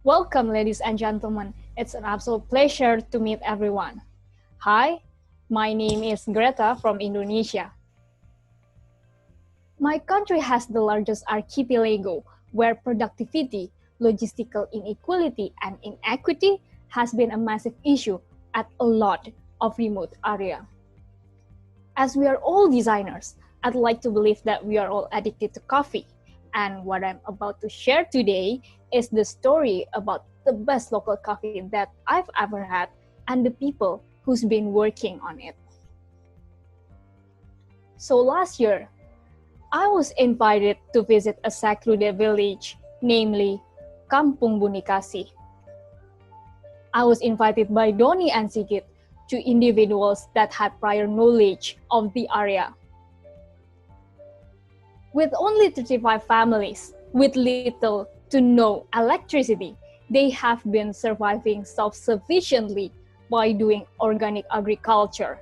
Welcome, ladies and gentlemen. It's an absolute pleasure to meet everyone. Hi, my name is Greta from Indonesia. My country has the largest archipelago where productivity, logistical inequality, and inequity has been a massive issue at a lot of remote area. As we are all designers, I'd like to believe that we are all addicted to coffee. And what I'm about to share today is the story about the best local coffee that I've ever had and the people who's been working on it. So last year, I was invited to visit a secluded village, namely Kampung Bunikasi. I was invited by Doni and Sigit, two individuals that had prior knowledge of the area. With only 35 families, with little to no electricity, they have been surviving self-sufficiently by doing organic agriculture.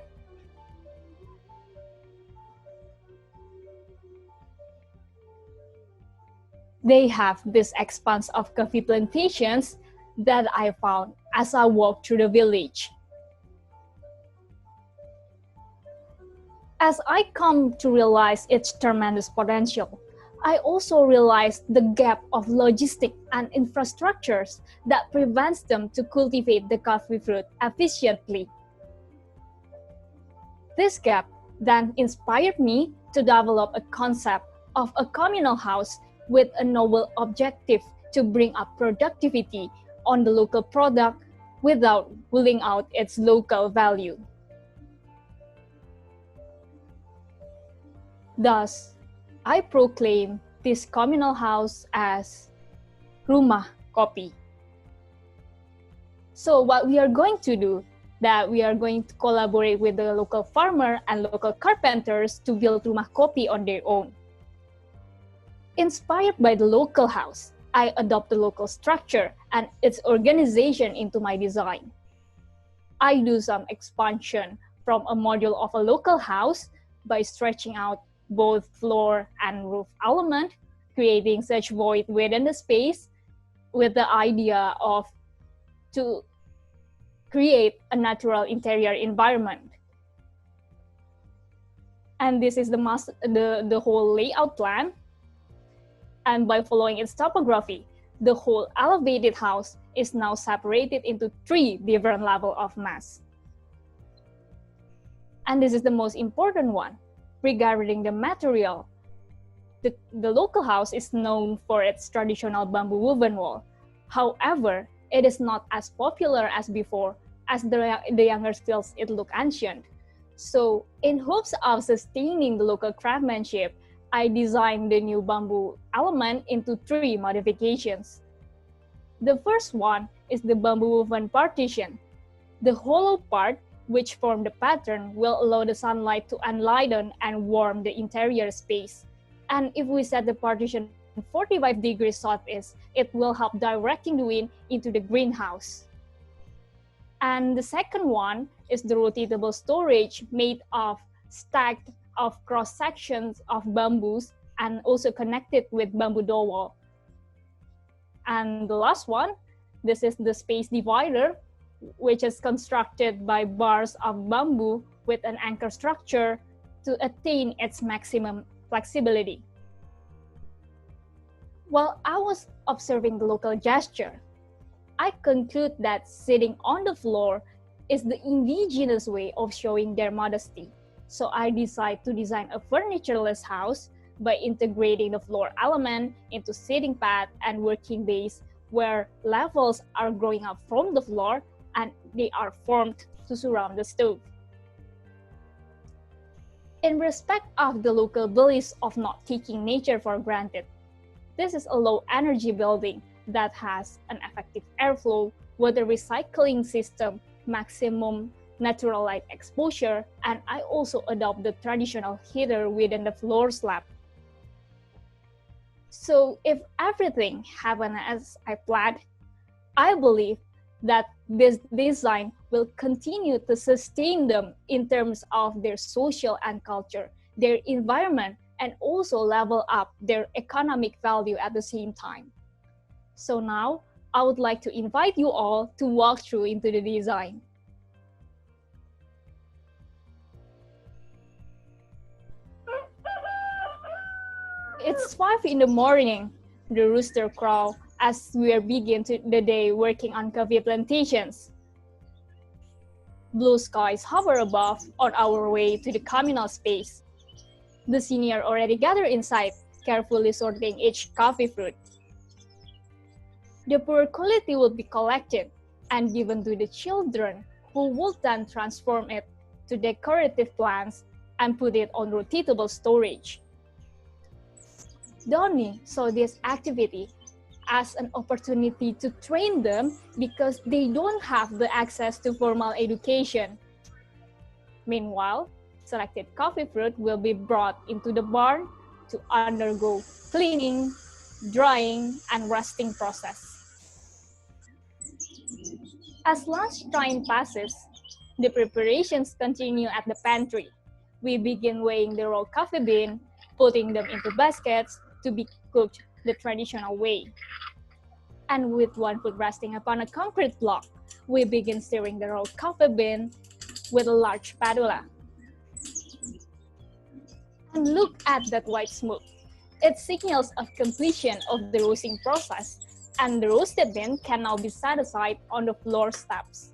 They have this expanse of coffee plantations that I found as I walked through the village. As I come to realize its tremendous potential, I also realized the gap of logistics and infrastructures that prevents them to cultivate the coffee fruit efficiently. This gap then inspired me to develop a concept of a communal house with a noble objective to bring up productivity on the local product without ruling out its local value. Thus, I proclaim this communal house as Rumah Kopi. So what we are going to do, that we are going to collaborate with the local farmer and local carpenters to build Rumah Kopi on their own. Inspired by the local house, I adopt the local structure and its organization into my design. I do some expansion from a module of a local house by stretching out both floor and roof element, creating such void within the space with the idea of to create a natural interior environment. And this is the whole layout plan. And by following its topography, the whole elevated house is now separated into 3 different levels of mass. And this is the most important one. Regarding the material, the local house is known for its traditional bamboo woven wall. However, it is not as popular as before, as the younger feels it look ancient. So, in hopes of sustaining the local craftsmanship, I designed the new bamboo element into 3 modifications. The first one is the bamboo woven partition. The hollow part, which form the pattern, will allow the sunlight to enlighten and warm the interior space. And if we set the partition 45 degrees southeast, it will help directing the wind into the greenhouse. And the second one is the rotatable storage made of stacked of cross sections of bamboos and also connected with bamboo door wall. And the last one, this is the space divider, which is constructed by bars of bamboo with an anchor structure to attain its maximum flexibility. While I was observing the local gesture, I conclude that sitting on the floor is the indigenous way of showing their modesty. So I decide to design a furnitureless house by integrating the floor element into sitting pad and working base where levels are growing up from the floor and they are formed to surround the stove. In respect of the local beliefs of not taking nature for granted, this is a low energy building that has an effective airflow, water recycling system, maximum natural light exposure, and I also adopt the traditional heater within the floor slab. So if everything happened as I planned, I believe that this design will continue to sustain them in terms of their social and culture, their environment, and also level up their economic value at the same time. So now, I would like to invite you all to walk through into the design. It's 5 in the morning. The rooster crows as we begin the day working on coffee plantations. Blue skies hover above on our way to the communal space. The senior already gather inside, carefully sorting each coffee fruit. The poor quality will be collected and given to the children, who will then transform it to decorative plants and put it on rotatable storage. Donnie saw this activity as an opportunity to train them because they don't have the access to formal education. Meanwhile, selected coffee fruit will be brought into the barn to undergo cleaning, drying, and roasting process. As lunchtime passes, the preparations continue at the pantry. We begin weighing the raw coffee bean, putting them into baskets to be cooked the traditional way. And with one foot resting upon a concrete block, we begin stirring the raw coffee bean with a large spatula. And look at that white smoke. It signals a completion of the roasting process, and the roasted bean can now be set aside on the floor steps.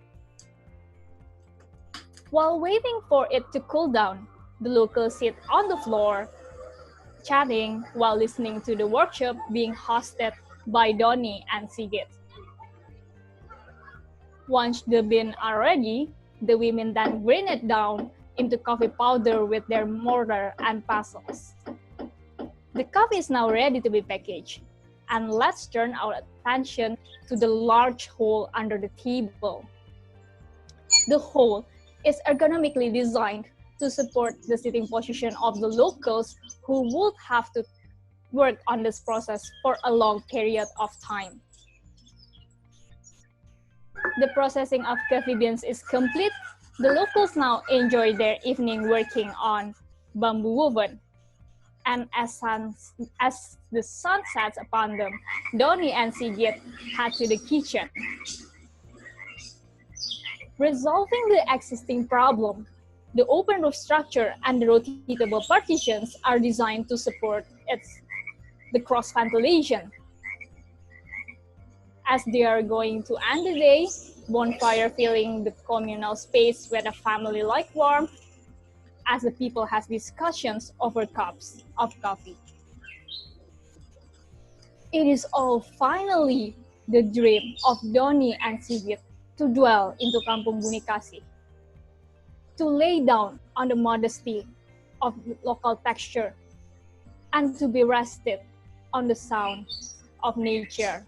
While waiting for it to cool down, the locals sit on the floor, chatting while listening to the workshop being hosted by Donnie and Sigit. Once the beans are ready, the women then grind it down into coffee powder with their mortar and pestles. The coffee is now ready to be packaged, and let's turn our attention to the large hole under the table. The hole is ergonomically designed to support the sitting position of the locals who would have to work on this process for a long period of time. The processing of coffee beans is complete. The locals now enjoy their evening working on bamboo woven. And as the sun sets upon them, Donnie and Sigit head to the kitchen. Resolving the existing problem, the open roof structure and the rotatable partitions are designed to support the cross ventilation. As they are going to end the day, bonfire filling the communal space with a family-like warmth, as the people has discussions over cups of coffee. It is all finally the dream of Donnie and Sigit to dwell into Kampung Bumi Kasih, to lay down on the modesty of local texture, and to be rested on the sound of nature.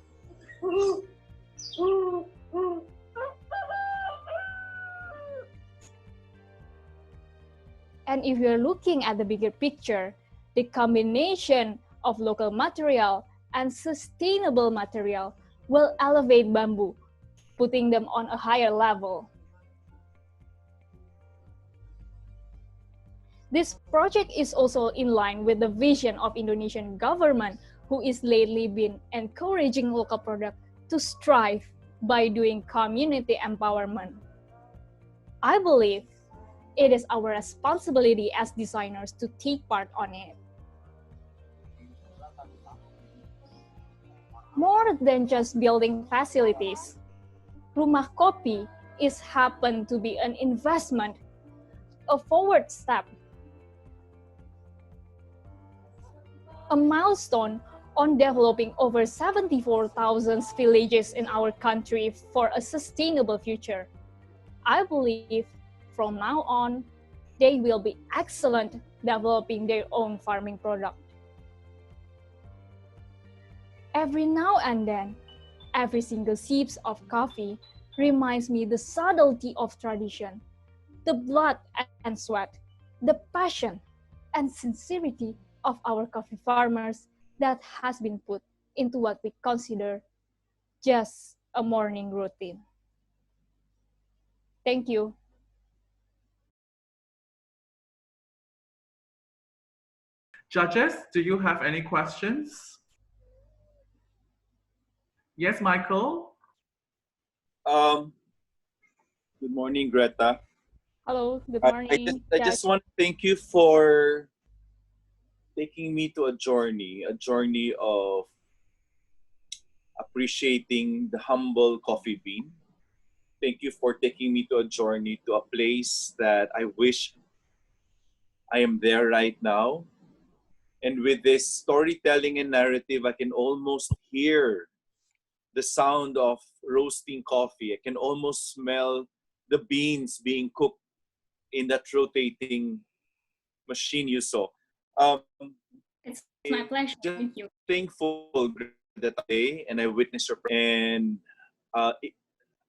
And if you're looking at the bigger picture, the combination of local material and sustainable material will elevate bamboo, putting them on a higher level. This project is also in line with the vision of Indonesian government, who is lately been encouraging local products to strive by doing community empowerment. I believe it is our responsibility as designers to take part on it. More than just building facilities, Rumah Kopi is happen to be an investment, a forward step, a milestone on developing over 74,000 villages in our country for a sustainable future. I believe from now on, they will be excellent developing their own farming product. Every now and then, every single sip of coffee reminds me the subtlety of tradition, the blood and sweat, the passion and sincerity of our coffee farmers that has been put into what we consider just a morning routine. Thank you. Judges, do you have any questions? Yes, Michael? Um, Good morning, Greta. Hello, good I just morning, I just Judge. want to thank you for taking me to a journey of appreciating the humble coffee bean. Thank you for taking me to a journey to a place that I wish I am there right now. And with this storytelling and narrative, I can almost hear the sound of roasting coffee. I can almost smell the beans being cooked in that rotating machine you saw. It's my I pleasure. Thank just you. thankful, Greta, that I'm here today and I witnessed your and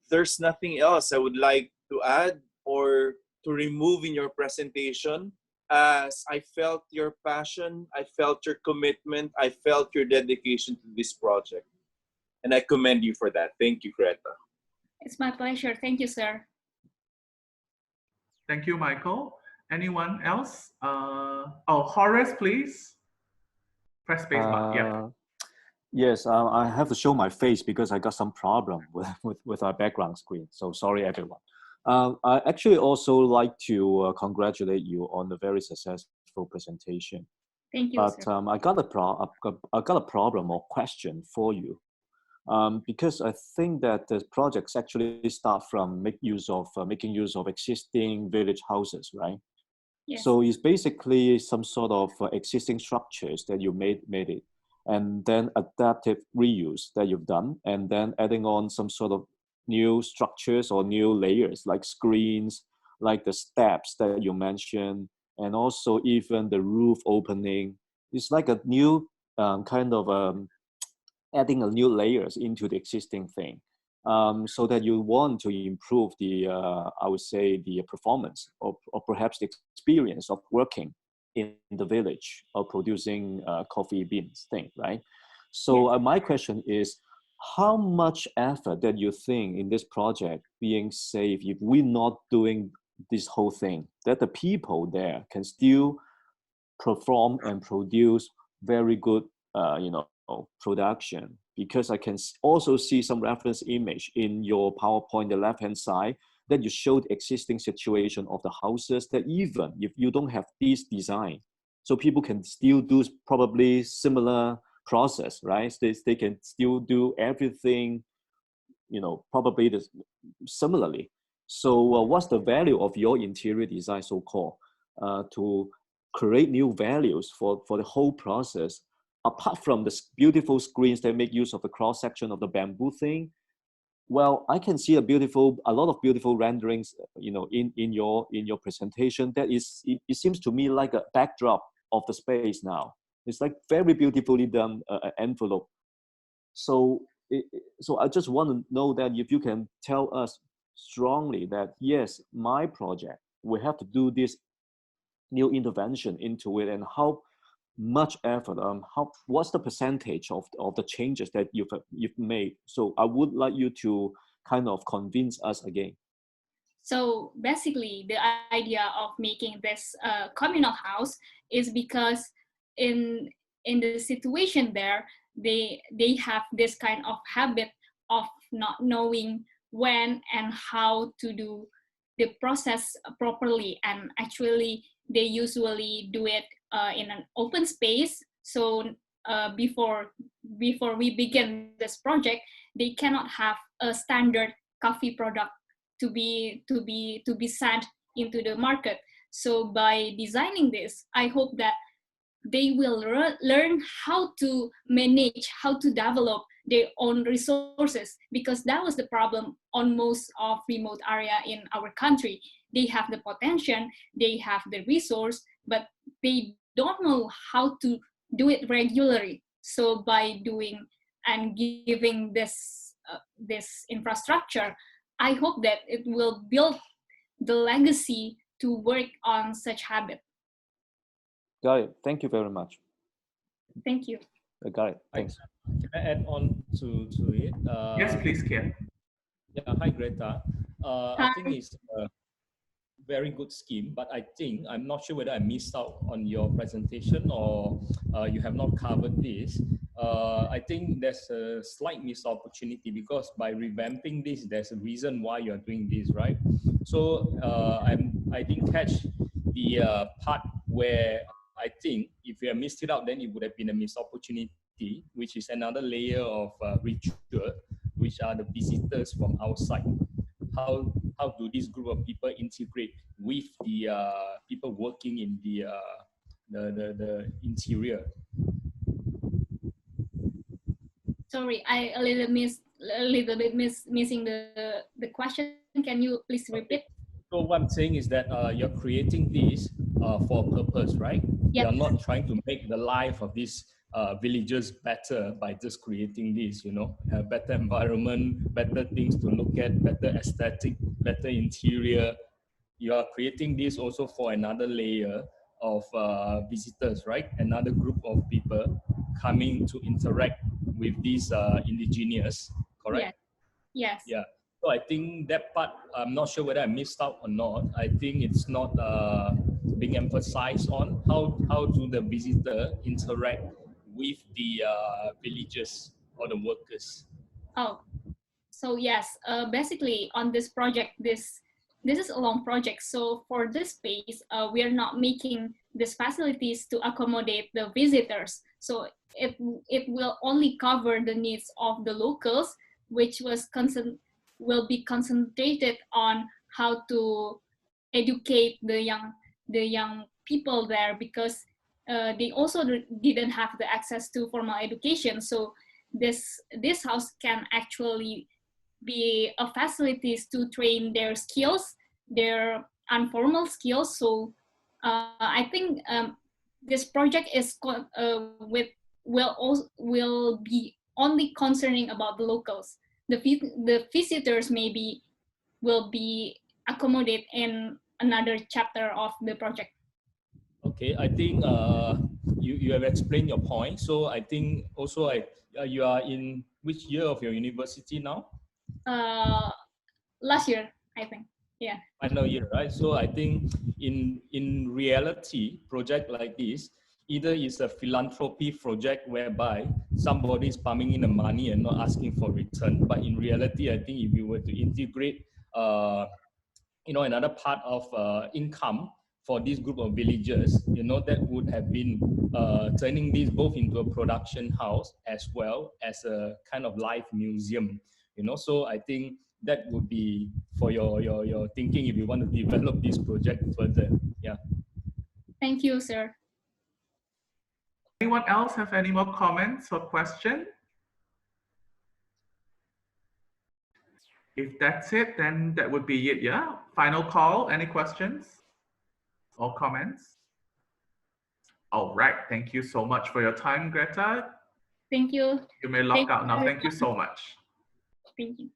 there's nothing else I would like to add or to remove in your presentation, as I felt your passion, I felt your commitment, I felt your dedication to this project. And I commend you for that. Thank you, Greta. It's my pleasure. Thank you, sir. Thank you, Michael. Anyone else? Oh, Horace, please. Press spacebar. Yep. Uh, yes, I have to show my face because I got some problem with our background screen. So sorry, everyone. I actually also like to congratulate you on the very successful presentation. Thank you, But sir. I got a problem or question for you. Because I think that the projects actually start from making use of existing village houses, right? Yes. So it's basically some sort of existing structures that you made it, and then adaptive reuse that you've done, and then adding on some sort of new structures or new layers like screens, like the steps that you mentioned, and also even the roof opening. It's like a new kind of adding a new layers into the existing thing, so that you want to improve the I would say the performance or perhaps the experience of working in the village or producing coffee beans thing, right? Yes. So my question is, how much effort that you think in this project being saved if we're not doing this whole thing, that the people there can still perform and produce very good production? Because I can also see some reference image in your PowerPoint, the left hand side, that you showed existing situation of the houses, that even if you don't have this design, so people can still do probably similar process, right? They can still do everything, probably similarly. So what's the value of your interior design, so-called, to create new values for the whole process, apart from the beautiful screens that make use of the cross section of the bamboo thing? Well, I can see a lot of beautiful renderings, in your presentation. That is, it seems to me like a backdrop of the space now. It's like very beautifully done envelope. So, so I just want to know that if you can tell us strongly that yes, my project, we have to do this new intervention into it, and how much effort, what's the percentage of the changes that you've made? So I would like you to kind of convince us again. So basically, the idea of making this communal house is because in the situation there, they have this kind of habit of not knowing when and how to do the process properly, and actually they usually do it in an open space. So before we begin this project, they cannot have a standard coffee product to be sent into the market. So by designing this, I hope that they will learn how to manage, how to develop their own resources, because that was the problem on most of remote area in our country. They have the potential, they have the resource, but they don't know how to do it regularly. So by doing and giving this infrastructure, I hope that it will build the legacy to work on such habit. Got it. Thank you very much. Thank you. I got it. Thanks. Can I add on to it? Yes, please, Kian. Yeah, hi, Greta. I Hi. think it's a very good scheme, but I think I'm not sure whether I missed out on your presentation or you have not covered this. I think there's a slight missed opportunity because by revamping this, there's a reason why you're doing this, right? So I didn't catch the part where I think if you have missed it out, then it would have been a missed opportunity, which is another layer of ritual, which are the visitors from outside. How do this group of people integrate with the people working in the interior? Sorry, I a little bit missing the question. Can you please repeat? So what I'm saying is that you're creating this for a purpose, right? Yes. You're not trying to make the life of these villagers better by just creating this, you know, a better environment, better things to look at, better aesthetic, better interior. You are creating this also for another layer of visitors, right? Another group of people coming to interact with these indigenous, correct? Yes. Yeah. So I think that part, I'm not sure whether I missed out or not. I think it's not being emphasized on how do the visitor interact with the villagers or the workers. Oh, so yes, basically on this project, this is a long project. So for this space, we are not making these facilities to accommodate the visitors. So it will only cover the needs of the locals, which will be concentrated on how to educate the young people there, because they also didn't have the access to formal education. So this house can actually be a facilities to train their skills, their informal skills. So I think this project is will be only concerning about the locals. The visitors maybe will be accommodated in another chapter of the project. Okay, I think you have explained your point. So I think also you are in which year of your university now? Last year, I think. Yeah. Final year, right? So I think in reality, project like this, either is a philanthropy project whereby somebody is pumping in the money and not asking for return. But in reality, I think if you were to integrate, another part of income for this group of villagers, that would have been turning this both into a production house as well as a kind of live museum. So I think that would be for your thinking if you want to develop this project further. Yeah. Thank you, sir. Anyone else have any more comments or questions? If that's it, then that would be it, yeah? Final call, any questions or comments? All right, thank you so much for your time, Greta. Thank you. You may log out now. Thank you so much. Thank you.